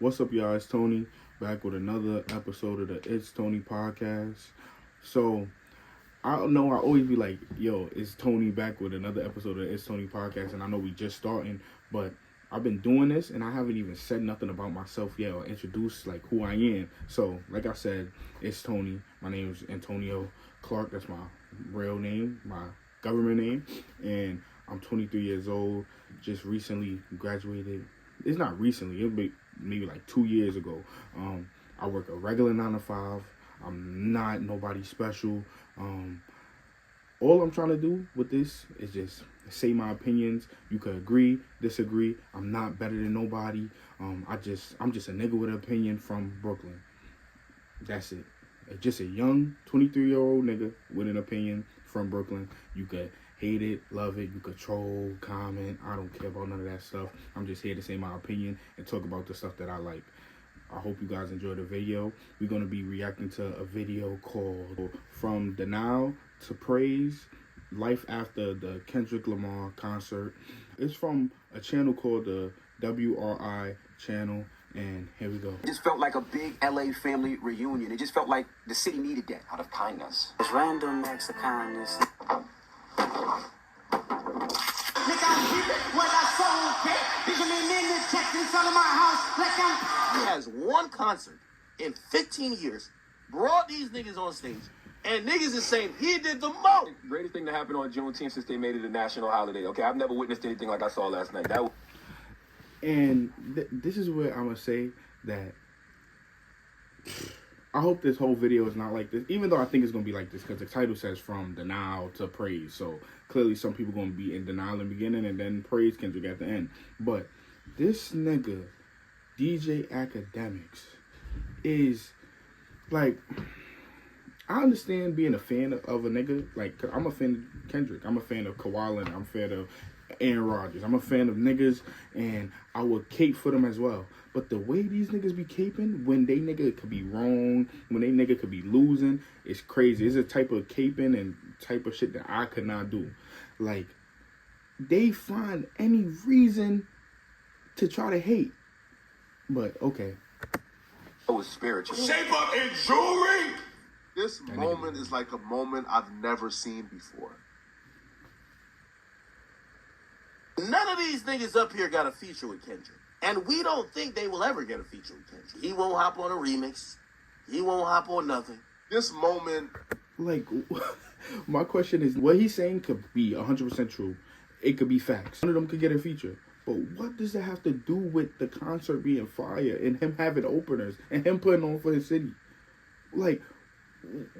What's up, y'all? It's Tony back with another episode of the ItsTony podcast. So, I don't know, I always be like, yo, it's Tony back with another episode of the ItsTony podcast, and I know we just starting, but I've been doing this, and I haven't even said nothing about myself yet or introduced, like, who I am. So, like I said, it's Tony. My name is Antonio Clark. That's my real name, my government name, and I'm 23 years old, just recently graduated. It's not recently, it'll be maybe like 2 years ago. I work a regular 9 to 5. I'm not nobody special. All I'm trying to do with this is just say my opinions. You could agree, disagree. I'm not better than nobody. I'm just a nigga with an opinion from Brooklyn. That's it. Just a young 23-year-old nigga with an opinion from Brooklyn. You could hate it, love it, you could troll, comment. I don't care about none of that stuff. I'm just here to say my opinion and talk about the stuff that I like. I hope you guys enjoy the video. We're going to be reacting to a video called From Denial to Praise, Life After the Kendrick Lamar Concert. It's from a channel called the WRI channel, and here we go. It just felt like a big LA family reunion. It just felt like the city needed that out of kindness. It's random acts of kindness. He has one concert in 15 years, brought these niggas on stage, and niggas is saying he did the most. Greatest thing to happen on Juneteenth since they made it a national holiday. Okay, I've never witnessed anything like I saw last night. And this is where I'm going to say that I hope this whole video is not like this, even though I think it's going to be like this, because the title says From Denial to Praise. So clearly some people going to be in denial in the beginning and then praise Kendrick at the end. But this nigga, DJ Academics, is like, I understand being a fan of a nigga. Like, cause I'm a fan of Kendrick. I'm a fan of Kawhi, I'm a fan of Aaron Rodgers. I'm a fan of niggas, and I would cape for them as well. But the way these niggas be caping, when they nigga could be wrong, when they nigga could be losing, it's crazy. It's a type of caping and type of shit that I could not do. Like, they find any reason to try to hate. But, okay. It was spiritual. Shape up in jewelry! This moment is like a moment I've never seen before. None of these niggas up here got a feature with Kendrick. And we don't think they will ever get a feature with Kendrick. He won't hop on a remix. He won't hop on nothing. This moment... Like, my question is, what he's saying could be 100% true. It could be facts. None of them could get a feature. But what does that have to do with the concert being fire and him having openers and him putting on for his city? Like,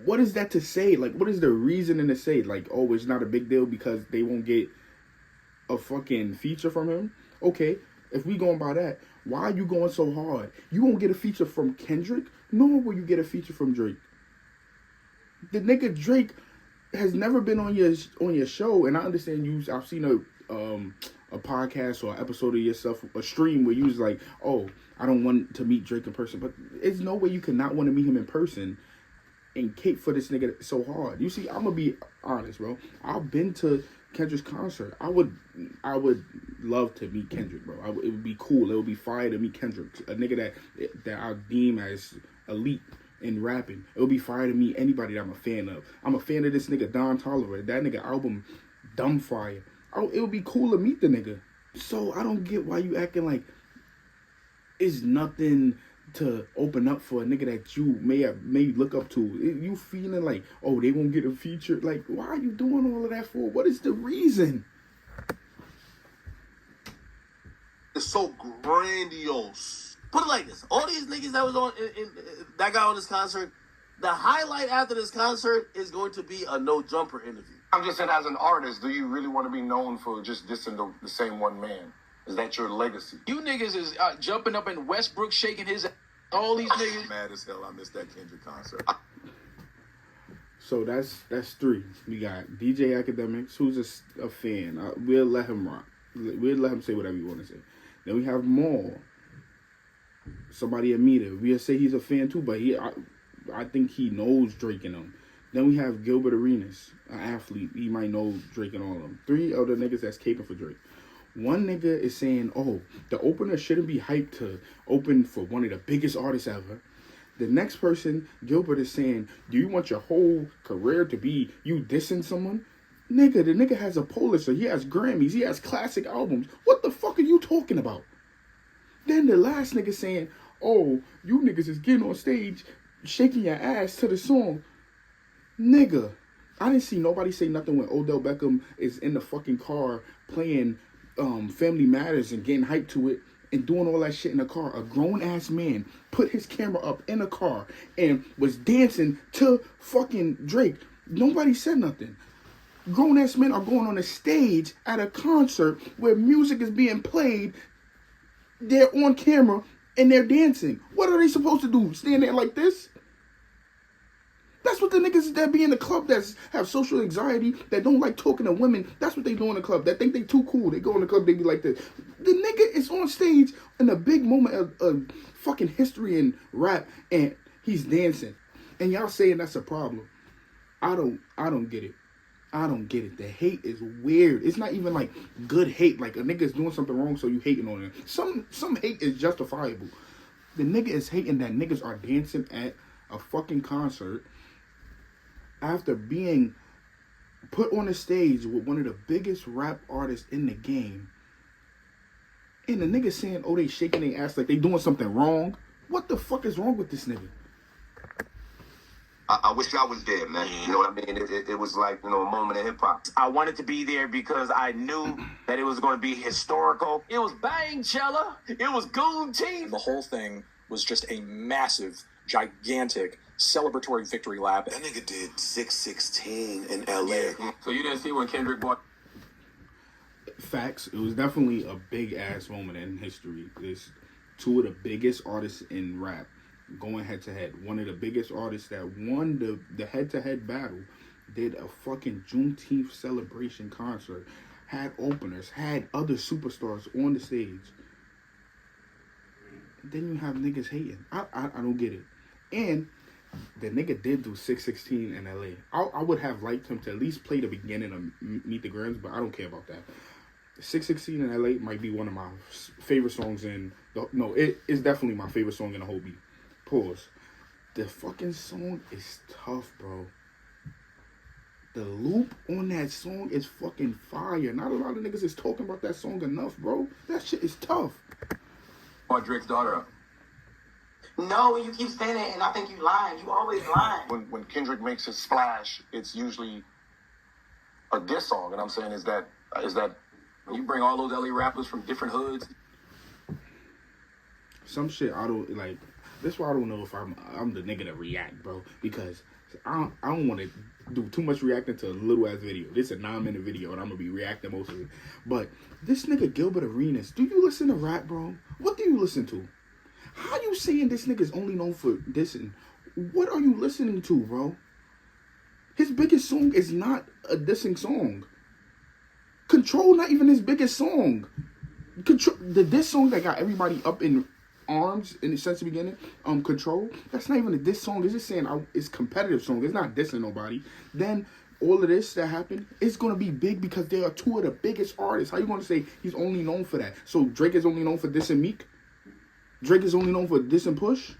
what is that to say? Like, what is the reasoning to say? Like, oh, it's not a big deal because they won't get a fucking feature from him? Okay, if we going by that, why are you going so hard? You won't get a feature from Kendrick, nor will you get a feature from Drake. The nigga Drake has never been on your show, and I understand you. I've seen a podcast or episode of yourself, a stream where you was like, oh, I don't want to meet Drake in person, but there's no way you could not want to meet him in person and cape for this nigga so hard. You see, I'm gonna be honest, bro. I've been to Kendrick's concert. I would love to meet Kendrick, bro. It would be cool. It would be fire to meet Kendrick, a nigga that I deem as elite in rapping. It would be fire to meet anybody that I'm a fan of. I'm a fan of this nigga Don Toliver. That nigga album, dumb fire. It would be cool to meet the nigga. So I don't get why you acting like it's nothing to open up for a nigga that you may look up to. You feeling like, oh, they won't get a feature. Like, why are you doing all of that for? What is the reason? It's so grandiose. Put it like this. All these niggas that was on that got on this concert, the highlight after this concert is going to be a No Jumper interview. I'm just saying, as an artist, do you really want to be known for just dissing the same one man? Is that your legacy? You niggas is jumping up in Westbrook, shaking his. All these niggas. Mad as hell. I missed that Kendrick concert. So that's three. We got DJ Academics, who's a fan. We'll let him rock. We'll let him say whatever you want to say. Then we have Maul, somebody Amita. We'll say he's a fan too, but I think he knows Drake and them. Then we have Gilbert Arenas, an athlete. He might know Drake and all of them. Three other niggas that's caping for Drake. One nigga is saying, oh, the opener shouldn't be hyped to open for one of the biggest artists ever. The next person, Gilbert, is saying, do you want your whole career to be you dissing someone? Nigga, the nigga has a Pulitzer, he has Grammys, he has classic albums. What the fuck are you talking about? Then the last nigga saying, oh, you niggas is getting on stage, shaking your ass to the song. Nigga, I didn't see nobody say nothing when Odell Beckham is in the fucking car playing Family Matters and getting hyped to it and doing all that shit in the car. A grown-ass man put his camera up in a car and was dancing to fucking Drake. Nobody said nothing. Grown-ass men are going on a stage at a concert where music is being played. They're on camera and they're dancing. What are they supposed to do? Stand there like this? That's what the niggas that be in the club that have social anxiety, that don't like talking to women, that's what they do in the club. That think they too cool. They go in the club, they be like this. The nigga is on stage in a big moment of fucking history and rap, and he's dancing. And y'all saying that's a problem. I don't get it. I don't get it. The hate is weird. It's not even like good hate. Like a nigga is doing something wrong, so you hating on him. Some hate is justifiable. The nigga is hating that niggas are dancing at a fucking concert after being put on a stage with one of the biggest rap artists in the game. And the nigga saying, oh, they shaking their ass like they doing something wrong. What the fuck is wrong with this nigga? I wish I was there, man. You know what I mean? It was like, a moment of hip-hop. I wanted to be there because I knew that it was going to be historical. It was Bang Chella. It was Goon Team. The whole thing was just a massive, gigantic, celebratory victory lap. That nigga did 616 in LA. Yeah. So you didn't see when Kendrick bought... Facts. It was definitely a big-ass moment in history. It's two of the biggest artists in rap going head-to-head. One of the biggest artists that won the head-to-head battle did a fucking Juneteenth celebration concert, had openers, had other superstars on the stage. Then you have niggas hating. I don't get it. And the nigga did do 616 in LA. I would have liked him to at least play the beginning of Meet the Grams, but I don't care about that. 616 in LA might be one of my favorite songs it is definitely my favorite song in the whole beat. Pause. The fucking song is tough, bro. The loop on that song is fucking fire. Not a lot of niggas is talking about that song enough, bro. That shit is tough. Bought Drake's daughter up. No, you keep saying it, and I think you lying. You always lying. When Kendrick makes his splash, it's usually a diss song, and I'm saying is that When you bring all those LA rappers from different hoods. Some shit I don't like. That's why I don't know if I'm the nigga to react, bro. Because I don't want to do too much reacting to a little ass video. This is a 9-minute video, and I'm gonna be reacting most of it. But this nigga Gilbert Arenas, do you listen to rap, bro? What do you listen to? How you saying this nigga's only known for dissing? What are you listening to, bro? His biggest song is not a dissing song. Control, not even his biggest song. Control, the diss song that got everybody up in arms in the sense of beginning, Control, that's not even a diss song. It's just saying it's competitive song. It's not dissing nobody. Then all of this that happened, it's gonna be big because they are two of the biggest artists. How you gonna say he's only known for that? So Drake is only known for dissing Meek? Drake is only known for dissing Push?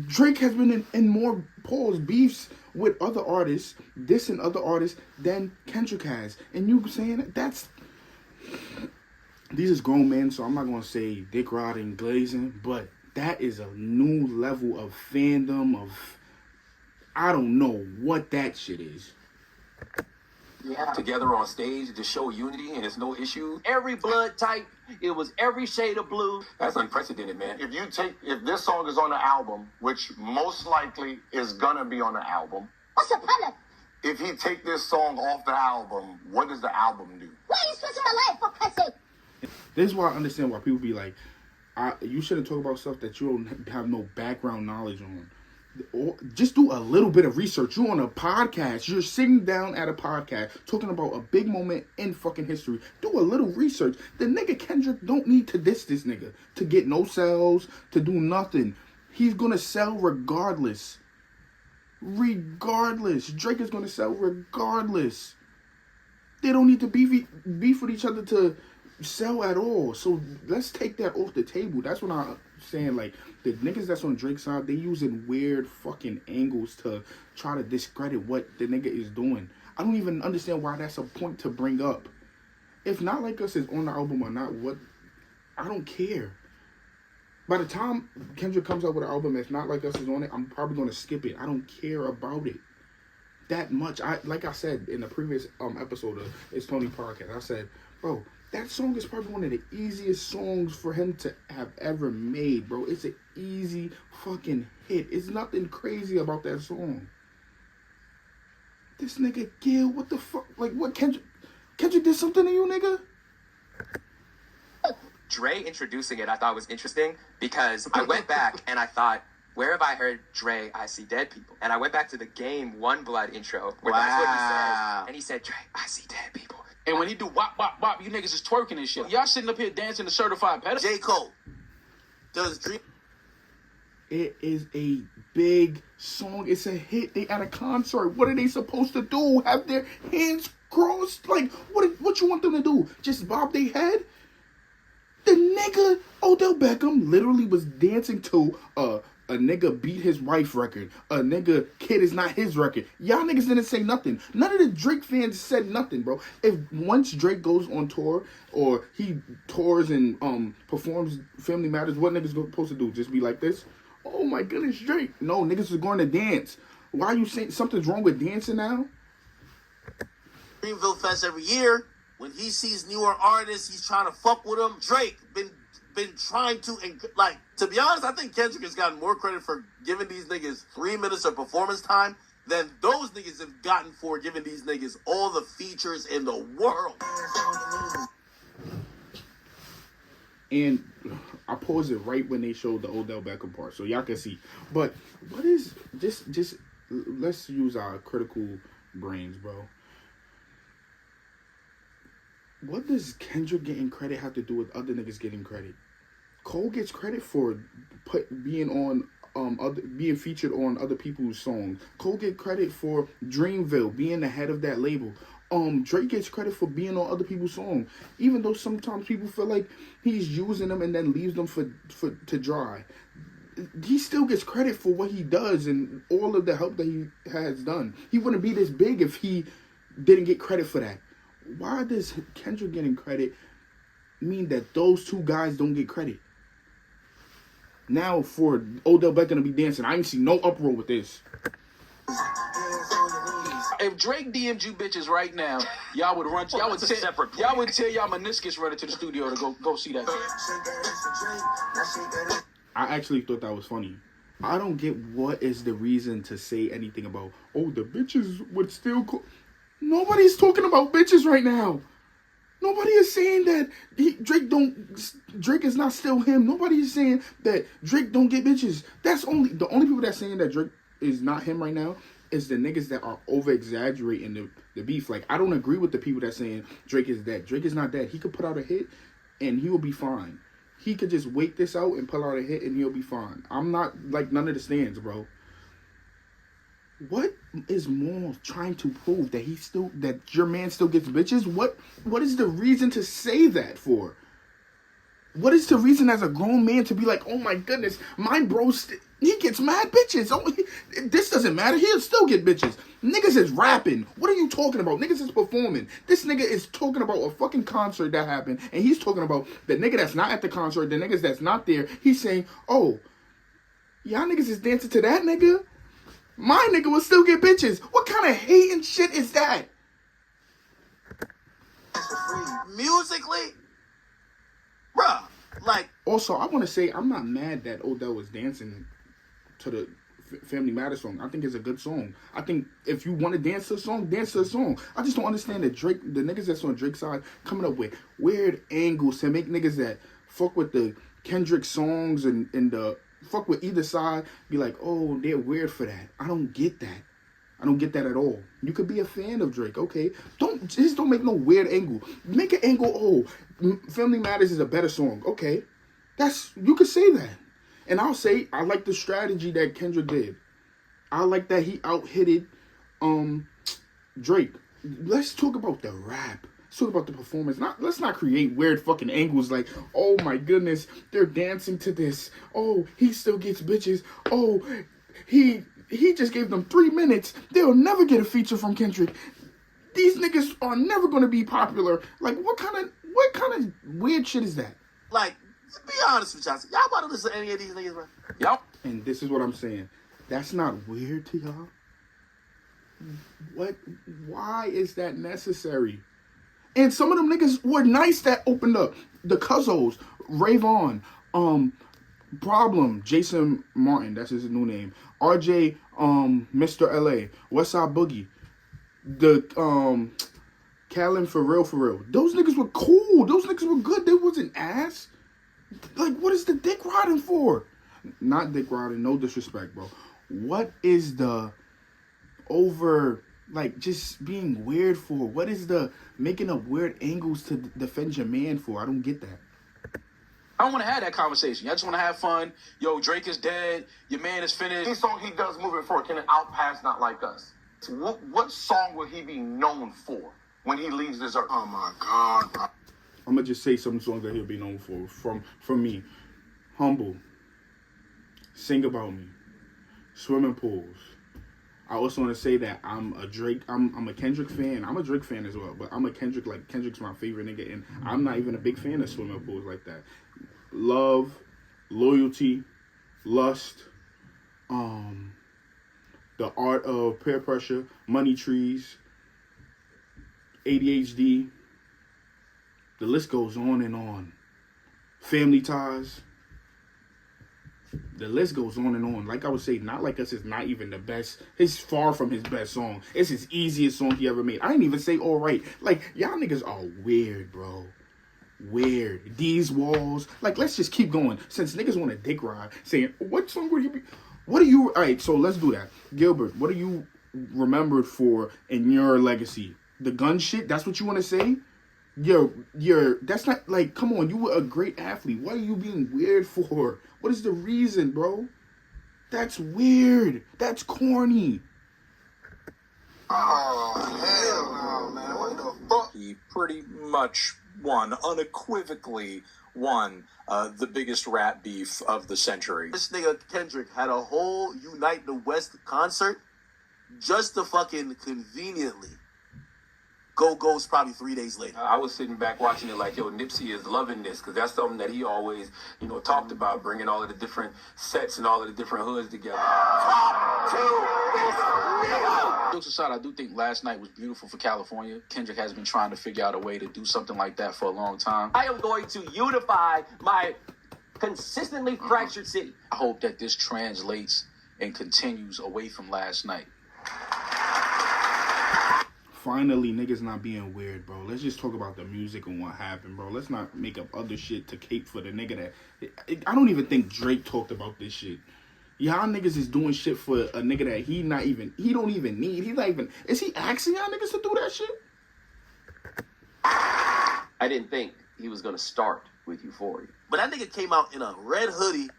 Drake has been in more beefs with other artists, dissing other artists, than Kendrick has. And you saying that's... These is grown men, so I'm not going to say dick riding, glazing, but that is a new level of fandom, of... I don't know what that shit is. Yeah. Together on stage to show unity, and it's no issue. Every blood type. It was every shade of blue. That's unprecedented, man. If this song is on the album, which most likely is gonna be on the album, What's the problem? if he take this song off the album, what does the album do? Why are you stressing my life, for Christ's sake? This is why I understand why people be like, you shouldn't talk about stuff that you don't have no background knowledge on. Or just do a little bit of research. You're on a podcast. You're sitting down at a podcast talking about a big moment in fucking history. Do a little research. The nigga Kendrick don't need to diss this nigga to get no sales, to do nothing. He's gonna sell regardless. Regardless. Drake is gonna sell regardless. They don't need to beef with each other to sell at all. So let's take that off the table. That's what I'm saying. Like, the niggas that's on Drake's side, they using weird fucking angles to try to discredit what the nigga is doing. I don't even understand why that's a point to bring up. If Not Like Us is on the album or not, what? I don't care. By the time Kendrick comes out with an album that's Not Like Us is on it, I'm probably going to skip it. I don't care about it that much. Like I said in the previous episode of ItsTony podcast, I said, bro, that song is probably one of the easiest songs for him to have ever made, bro. It's an easy fucking hit. It's nothing crazy about that song. This nigga Gil, what the fuck? Like, what, Kendrick did something to you, nigga? Dre introducing it I thought was interesting because I went back and I thought, where have I heard Dre, I see dead people? And I went back to the Game One Blood intro where that's what he says. And he said, Dre, I see dead people. And when he do wop, wop, wop, you niggas is twerking and shit. Y'all sitting up here dancing to Certified Pedophile. J. Cole. Does Dream... It is a big song. It's a hit. They at a concert. What are they supposed to do? Have their hands crossed? Like, what you want them to do? Just bob their head? The nigga Odell Beckham literally was dancing to a nigga beat his wife record. A nigga Kid Is Not His record. Y'all niggas didn't say nothing. None of the Drake fans said nothing, bro. If once Drake goes on tour or he tours and performs Family Matters, what niggas supposed to do? Just be like this? Oh my goodness, Drake. No, niggas are going to dance. Why are you saying something's wrong with dancing now? Greenville Fest every year. When he sees newer artists, he's trying to fuck with them. Drake been trying to, and like, to be honest, I think Kendrick has gotten more credit for giving these niggas 3 minutes of performance time than those niggas have gotten for giving these niggas all the features in the world. And I paused it right when they showed the Odell Beckham part, so y'all can see. But what is just let's use our critical brains, bro. What does Kendrick getting credit have to do with other niggas getting credit? Cole gets credit for being on being featured on other people's songs. Cole get credit for Dreamville being the head of that label. Drake gets credit for being on other people's songs, even though sometimes people feel like he's using them and then leaves them to dry. He still gets credit for what he does and all of the help that he has done. He wouldn't be this big if he didn't get credit for that. Why does Kendrick getting credit mean that those two guys don't get credit? Now for Odell Beckham to be dancing, I ain't see no uproar with this. If Drake DM'd you bitches right now, y'all would run. Y'all would tell y'all meniscus running to the studio to go see that. I actually thought that was funny. I don't get what is the reason to say anything about, oh, the bitches would still call. Nobody's talking about bitches right now. Nobody is saying that Drake is not still him. Nobody is saying that Drake don't get bitches. The only people that's saying that Drake is not him right now is the niggas that are over exaggerating the beef. Like, I don't agree with the people that saying Drake is dead. Drake is not dead. He could put out a hit and he will be fine. He could just wait this out and put out a hit and he'll be fine. I'm not like none of the stands, bro. What is Maul trying to prove that your man still gets bitches? What is the reason to say that for? What is the reason as a grown man to be like, oh my goodness, my bro, he gets mad bitches. Oh, this doesn't matter. He'll still get bitches. Niggas is rapping. What are you talking about? Niggas is performing. This nigga is talking about a fucking concert that happened, and he's talking about the nigga that's not at the concert, the niggas that's not there. He's saying, oh, y'all niggas is dancing to that nigga? My nigga will still get bitches. What kind of hating shit is that? Musically, bruh, like. Also, I want to say I'm not mad that Odell was dancing to the Family Matters song. I think it's a good song. I think if you want to dance to a song, dance to a song. I just don't understand that the niggas that's on Drake's side coming up with weird angles to make niggas that fuck with the Kendrick songs and the fuck with either side be like, oh, they're weird for that. I don't get that. I don't get that at all. You could be a fan of Drake, okay? Don't make no weird angle. Make an angle, oh, Family Matters is a better song. Okay. You could say that. And I'll say I like the strategy that Kendrick did. I like that he out-hitted Drake. Let's talk about the rap. Let's talk about the performance. Let's not create weird fucking angles like, oh my goodness, they're dancing to this. Oh, he still gets bitches. Oh, he just gave them 3 minutes. They'll never get a feature from Kendrick. These niggas are never gonna be popular. Like, what kind of weird shit is that? Like, be honest with y'all. Y'all about to listen to any of these niggas, man? Yup. And this is what I'm saying. That's not weird to y'all. What? Why is that necessary? And some of them niggas were nice that opened up. The Cuzzos, Rayvon, Problem, Jason Martin, that's his new name. RJ, Mr. LA, Westside Boogie, the Callan for real. Those niggas were cool. Those niggas were good. They wasn't ass. Like, what is the dick riding for? Not dick riding, no disrespect, bro. What is the over, like, just being weird for? What is the making up weird angles to defend your man for? I don't get that. I don't want to have that conversation. I just want to have fun. Yo, Drake is dead. Your man is finished. Any song he does moving forward, can it outpass Not Like Us? What song will he be known for when he leaves this earth? Oh my God, bro. I'm gonna just say some songs that he'll be known for from me. Humble, Sing About Me, Swimming Pools. I also want to say that I'm a Kendrick fan. I'm a Drake fan as well, but I'm a Kendrick, like, Kendrick's my favorite nigga, and I'm not even a big fan of Swimming Pools like that. Love, Loyalty, Lust, The Art of Peer Pressure, Money Trees, ADHD. The list goes on and on. Family Ties. The list goes on and on. Like I would say, Not Like Us is not even the best. It's far from his best song. It's his easiest song he ever made. I didn't even say all right. Like, y'all niggas are weird, bro. Weird. These Walls. Like, let's just keep going. Since niggas want to dick ride, saying, what song would he be? What are you... All right, so let's do that. Gilbert, what are you remembered for in your legacy? The gun shit? That's what you want to say? That's not, like, come on, you were a great athlete. What are you being weird for? What is the reason, bro? That's weird. That's corny. Oh, hell no, man. What the fuck? He pretty much unequivocally won the biggest rap beef of the century. This nigga Kendrick had a whole Unite the West concert just to fucking conveniently go Ghost probably 3 days later. I was sitting back watching it like, yo, Nipsey is loving this, because that's something that he always, talked about, bringing all of the different sets and all of the different hoods together. Jokes aside, I do think last night was beautiful for California. Kendrick has been trying to figure out a way to do something like that for a long time. I am going to unify my consistently fractured city. I hope that this translates and continues away from last night. Finally, niggas not being weird, bro. Let's just talk about the music and what happened, bro. Let's not make up other shit to cape for the nigga that... I don't even think Drake talked about this shit. Y'all niggas is doing shit for a nigga that he don't even need. He's not even... Is he asking y'all niggas to do that shit? I didn't think he was going to start with Euphoria. But that nigga came out in a red hoodie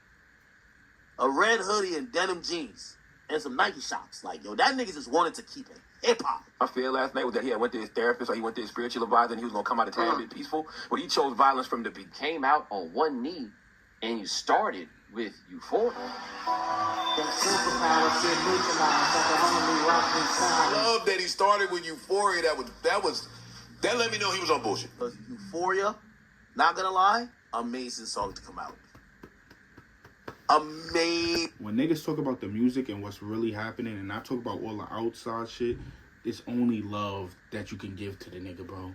and denim jeans and some Nike shops. Like, yo, that nigga just wanted to keep it hip-hop. I feel last night was that he had went to his therapist or he went to his spiritual advisor and he was going to come out a tad bit peaceful. But he chose violence from the beginning. Came out on one knee and you started with Euphoria. I love that he started with Euphoria. That let me know he was on bullshit. Euphoria, not gonna lie, amazing song to come out. Amazing. When niggas talk about the music and what's really happening and not talk about all the outside shit, it's only love that you can give to the nigga, bro.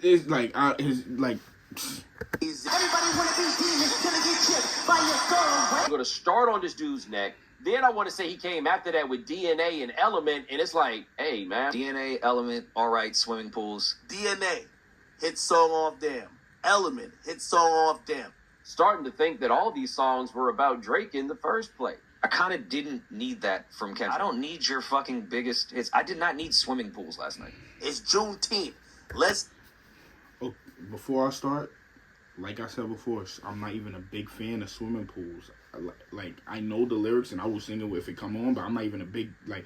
It's like, Everybody wanna be demons till they get chipped by your soul. I'm gonna start on this dude's neck. Then I want to say he came after that with DNA and Element, and it's like, hey, man. DNA, Element, all right, Swimming Pools. DNA, hit song off Damn. Element, hit song off Damn. Starting to think that all these songs were about Drake in the first place. I kind of didn't need that from Kendrick. I don't need your fucking biggest hits. I did not need Swimming Pools last night. It's Juneteenth. Oh, before I start, like I said before, I'm not even a big fan of Swimming Pools. Like, I know the lyrics and I will sing it if it come on, but I'm not even a big, like,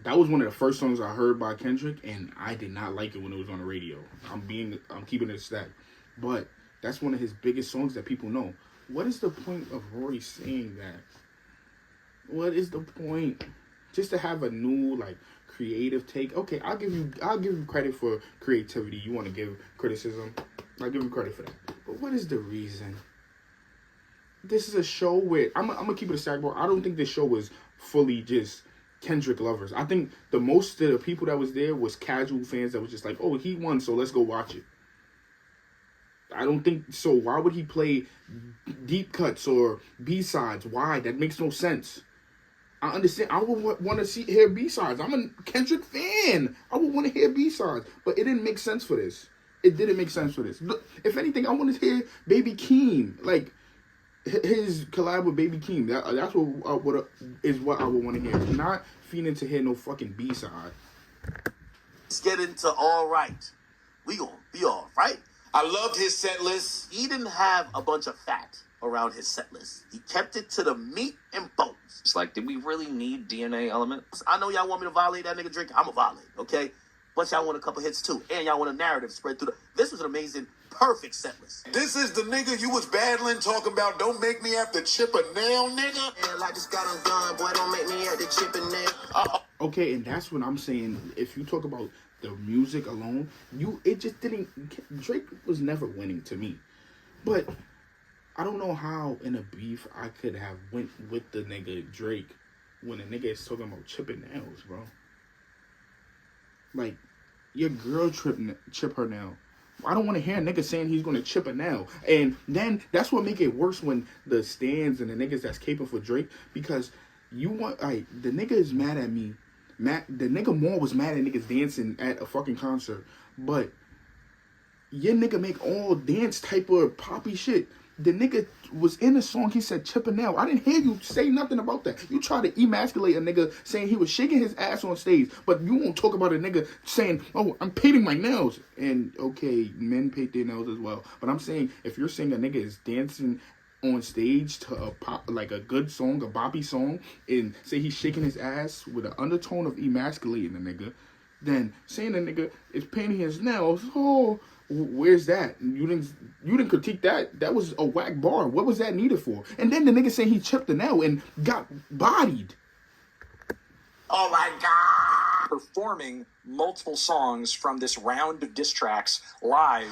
That was one of the first songs I heard by Kendrick, and I did not like it when it was on the radio. I'm keeping it a stack. But that's one of his biggest songs that people know. What is the point of Rory saying that? What is the point? Just to have a new, like, creative take. Okay, I'll give you credit for creativity. You want to give criticism? I'll give you credit for that. But what is the reason? This is a show where I'm gonna keep it a stack, bro. I don't think this show was fully just Kendrick lovers. I think the most of the people that was there was casual fans that was just like, oh, he won, so let's go watch it. I don't think so. Why would he play deep cuts or B-sides? Why? That makes no sense. I understand. I would want to hear B-sides. I'm a Kendrick fan. I would want to hear B-sides. But it didn't make sense for this. It didn't make sense for this. If anything, I want to hear Baby Keem. Like, his collab with Baby Keem. That's what I would want to hear. Not feeding to hear no fucking B-side. Let's get into All Right. We gonna be all right. I loved his set list. He didn't have a bunch of fat around his set list. He kept it to the meat and bones. It's like, did we really need DNA elements? I know y'all want me to violate that nigga drink. I'm a violate, okay? But y'all want a couple hits too. And y'all want a narrative spread through This was an amazing, perfect set list. This is the nigga you was battling, talking about don't make me have to chip a nail, nigga. Yeah, like this got undone, boy, don't make me have to chip a nail. Okay, and that's what I'm saying. If you talk about the music alone, it just didn't. Drake was never winning to me, but I don't know how in a beef I could have went with the nigga Drake when a nigga is talking about chipping nails, bro. Like, your girl chip her nail. I don't want to hear a nigga saying he's going to chip a nail. And then that's what make it worse when the stands and the niggas that's caping for Drake, because the nigga is mad at me. The nigga more was mad at niggas dancing at a fucking concert. But your nigga make all dance type of poppy shit. The nigga was in the song, he said chip a nail. I didn't hear you say nothing about that. You try to emasculate a nigga saying he was shaking his ass on stage, but you won't talk about a nigga saying, oh, I'm painting my nails. And okay, men paint their nails as well. But I'm saying, if you're saying a nigga is dancing on stage to a pop, like a good song, a boppy song, and say he's shaking his ass with an undertone of emasculating the nigga, then saying the nigga is painting his nails, oh, where's that? You didn't critique that. That was a whack bar. What was that needed for? And then the nigga saying he chipped the nail and got bodied. Oh my God! Performing multiple songs from this round of diss tracks live,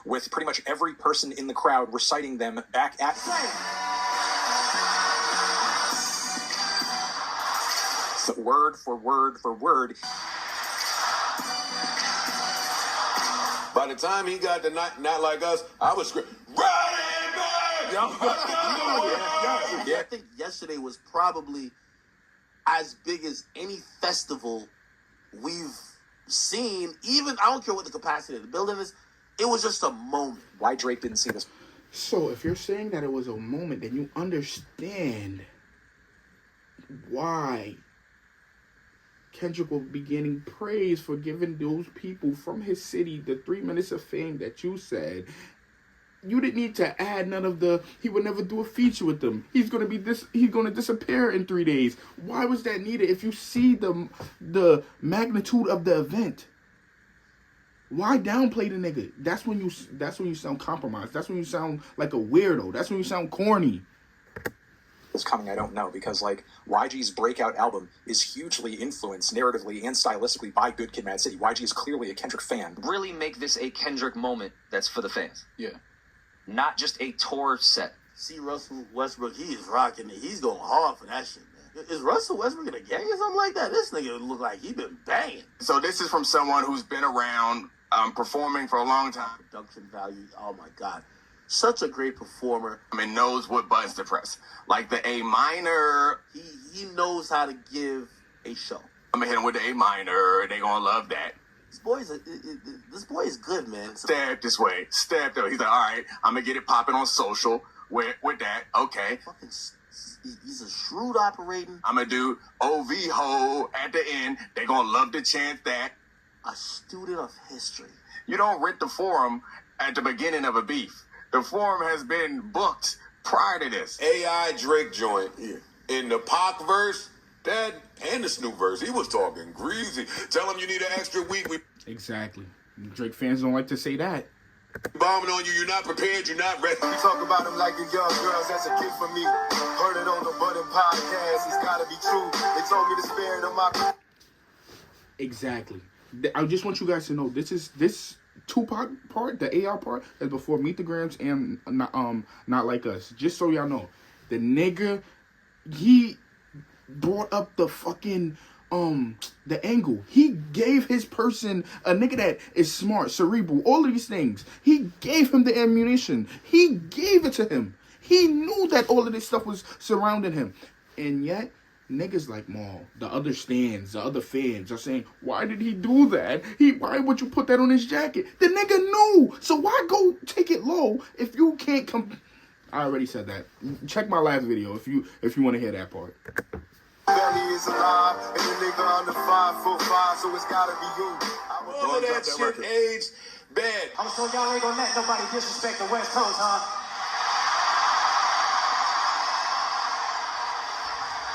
with pretty much every person in the crowd reciting them back at word for word for word. By the time he got to Not Like Us, I was screaming, running back! I think yesterday was probably as big as any festival we've seen. Even, I don't care what the capacity of the building is, it was just a moment. Why Drake didn't see this? So if you're saying that it was a moment, then you understand why Kendrick will be getting praise for giving those people from his city the 3 minutes of fame that you said. You didn't need to add none of the, he would never do a feature with them. He's going to disappear in 3 days. Why was that needed if you see the magnitude of the event? Why downplay the nigga? That's when you sound compromised. That's when you sound like a weirdo. That's when you sound corny. Is coming, I don't know, because like YG's breakout album is hugely influenced narratively and stylistically by Good Kid, Mad City. YG is clearly a Kendrick fan. Really make this a Kendrick moment that's for the fans. Yeah. Not just a tour set. See Russell Westbrook, he is rocking it. He's going hard for that shit, man. Is Russell Westbrook in a gang or something like that? This nigga look like he been banging. So this is from someone who's been around performing for a long time. Production value, oh my God. Such a great performer. I mean, knows what buttons to press. Like the A minor. He knows how to give a show. I'm gonna hit him with the A minor. They gonna love that. This boy is good, man. Step this way. Step though. He's like, all right, I'm gonna get it popping on social with that. Okay. He's a shrewd operating. I'm gonna do OV ho at the end. They gonna love to chant that. A student of history. You don't rent the forum at the beginning of a beef. The forum has been booked prior to this. AI Drake joint. Yeah. In the Pac verse, that and the Snoop verse, he was talking greasy. Tell him you need an extra week. We Exactly. Drake fans don't like to say that. bombing on you. You're not prepared. You're not ready. We talk about him like the young girls. That's a gift for me. Heard it on the Budding podcast. It's gotta be true. They told me to spare it on my. Exactly. I just want you guys to know this Tupac part, the AR part, is before Meet the Grams and Not Like Us. Just so y'all know, the nigga, he brought up the fucking the angle. He gave his person a nigga that is smart, cerebral, all of these things. He gave him the ammunition. He gave it to him. He knew that all of this stuff was surrounding him, and yet niggas like Maul, the other stands, the other fans are saying, why did he do that? Why would you put that on his jacket? The nigga knew. So why go take it low if you can't come? I already said that. Check my last video if you want to hear that part. Belly is alive, and the nigga under 5'5", so it's gotta be you. All of that shit aged bad. I'm so y'all ain't gonna let nobody disrespect the West Coast, huh?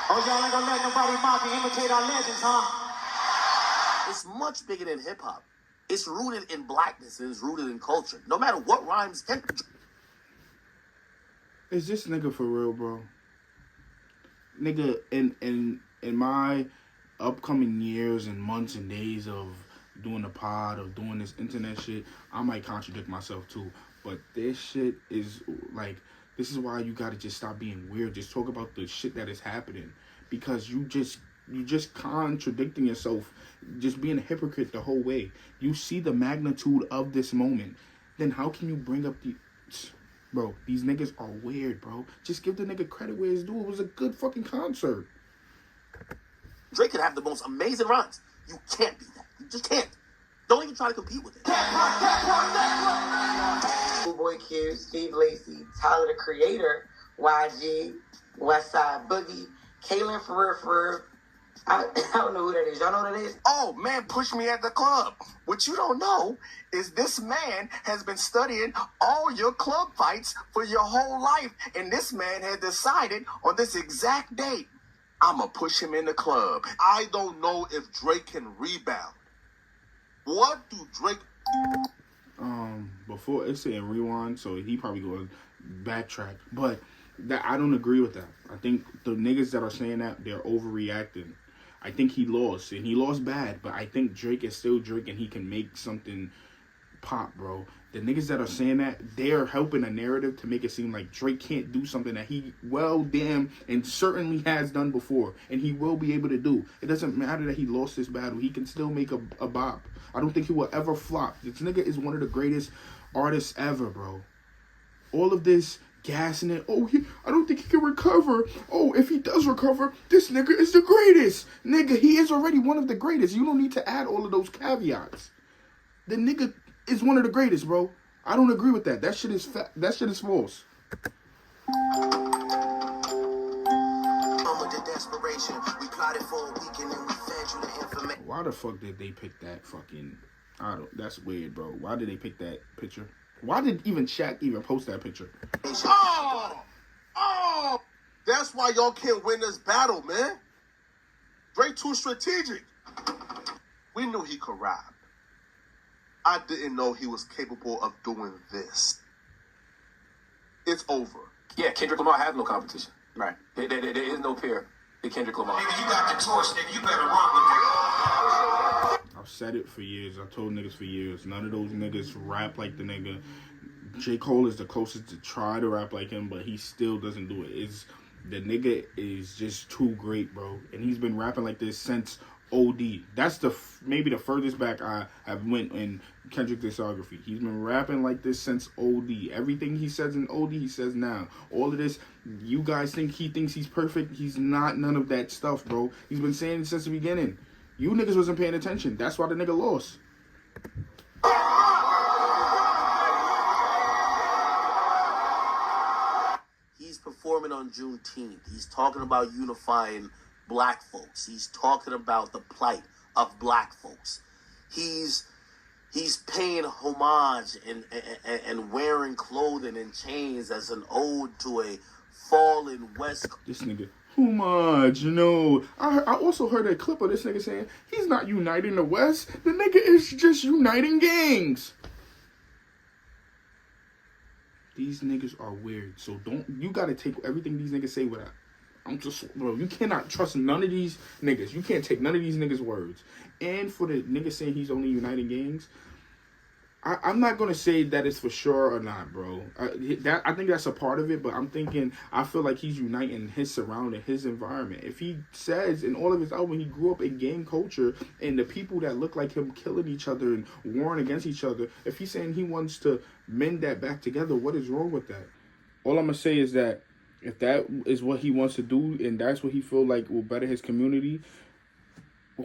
Oh, y'all ain't gonna let nobody mock and imitate our legends, huh? It's much bigger than hip hop. It's rooted in blackness and it's rooted in culture. No matter what rhymes Kendrick. Is this nigga for real, bro? Nigga, in my upcoming years and months and days of doing the pod, of doing this internet shit, I might contradict myself too. But this shit is like, this is why you gotta just stop being weird. Just talk about the shit that is happening, because you just contradicting yourself, just being a hypocrite the whole way. You see the magnitude of this moment, then how can you bring up the... Bro, these niggas are weird, bro. Just give the nigga credit where it's due. It was a good fucking concert. Drake could have the most amazing rhymes. You can't beat that. You just can't. Don't even try to compete with it. Boy Q, Steve Lacy, Tyler the Creator, YG, Westside Boogie, Kaylin for I don't know who that is. Y'all know who that is? Oh, man, push me at the club. What you don't know is this man has been studying all your club fights for your whole life. And this man had decided on this exact date, I'm going to push him in the club. I don't know if Drake can rebound. What do Drake... Before it's saying rewind, so he probably going to backtrack. But that I don't agree with that. I think the niggas that are saying that, they're overreacting. I think he lost, and he lost bad, but I think Drake is still Drake, and he can make something pop, bro. The niggas that are saying that, they're helping a narrative to make it seem like Drake can't do something that he well damn and certainly has done before, and he will be able to do. It doesn't matter that he lost this battle. He can still make a bop. I don't think he will ever flop. This nigga is one of the greatest artists ever, bro. All of this gassing it. Oh, I don't think he can recover. Oh, if he does recover, this nigga is the greatest. Nigga, he is already one of the greatest. You don't need to add all of those caveats. The nigga is one of the greatest, bro. I don't agree with that. That shit is false. Why the fuck did they pick that fucking... That's weird, bro. Why did they pick that picture? Why did even Shaq even post that picture? Oh! That's why y'all can't win this battle, man. Drake too strategic. We knew he could rap. I didn't know he was capable of doing this. It's over. Yeah, Kendrick Lamar has no competition. Right. There is no peer to Kendrick Lamar. Nigga, you got the torch, nigga. You better run with it. I've said it for years. I told niggas for years. None of those niggas rap like the nigga. J. Cole is the closest to try to rap like him, but he still doesn't do it. The nigga is just too great, bro. And he's been rapping like this since OD. That's maybe the furthest back I have went in Kendrick discography. He's been rapping like this since OD. Everything he says in OD, he says now. All of this, you guys think he thinks he's perfect. He's not none of that stuff, bro. He's been saying it since the beginning. You niggas wasn't paying attention. That's why the nigga lost. He's performing on Juneteenth. He's talking about unifying black folks. He's talking about the plight of black folks. He's paying homage and wearing clothing and chains as an ode to a fallen West. This nigga, too much. No, I also heard a clip of this nigga saying he's not uniting the West. The nigga is just uniting gangs. These niggas are weird. So you gotta take everything these niggas say with that. Bro, you cannot trust none of these niggas. You can't take none of these niggas' words. And for the nigga saying he's only uniting gangs, I'm not gonna say that it's for sure or not, bro. I think that's a part of it, but I feel like he's uniting his surrounding, his environment. If he says in all of his album he grew up in gang culture and the people that look like him killing each other and warring against each other, if he's saying he wants to mend that back together, what is wrong with that? All I'm gonna say is that if that is what he wants to do and that's what he feel like will better his community,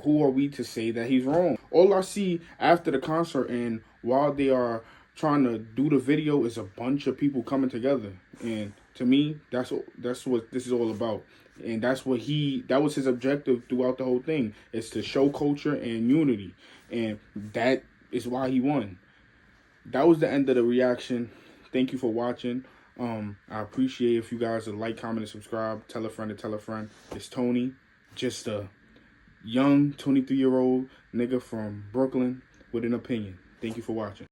who are we to say that he's wrong? All I see after the concert and while they are trying to do the video is a bunch of people coming together. And to me, that's what this is all about. And that was his objective throughout the whole thing, is to show culture and unity. And that is why he won. That was the end of the reaction. Thank you for watching. I appreciate if you guys would like, comment, and subscribe. Tell a friend to tell a friend. It's Tony, just a young 23-year-old nigga from Brooklyn with an opinion. Thank you for watching.